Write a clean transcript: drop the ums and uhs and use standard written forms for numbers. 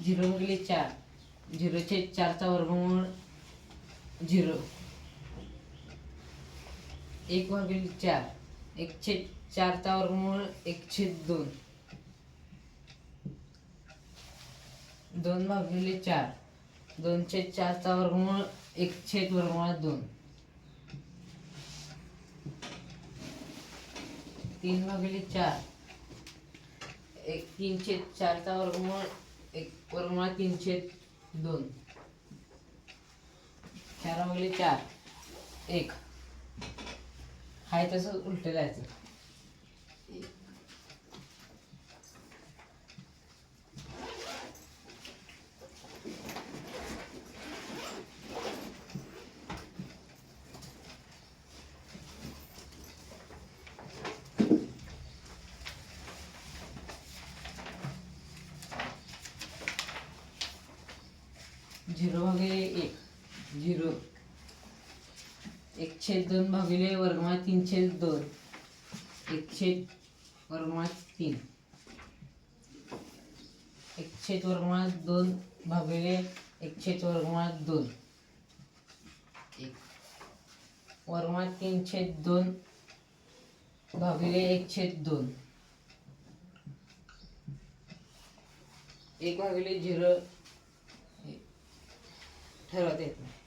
0 भागिले 4, 0/4चा वर्गमूळ 0. 1/4, 1/4चा वर्गमूळ 1/2. 2/4, 2/4चा वर्गमूळ 1/2. 3/4, 3/4चा वर्गमूळ 3/2. 4/4, 1. हाय तसं उलट जायचं. 0/1, 0. 1/2 भागिले वर्गमूळ 3/2, 1/3. 1/2 भागिले 1/2, 1. वर्गमूळ 3/2 भागिले 1/2. 1/0 ठरवता येत नाही.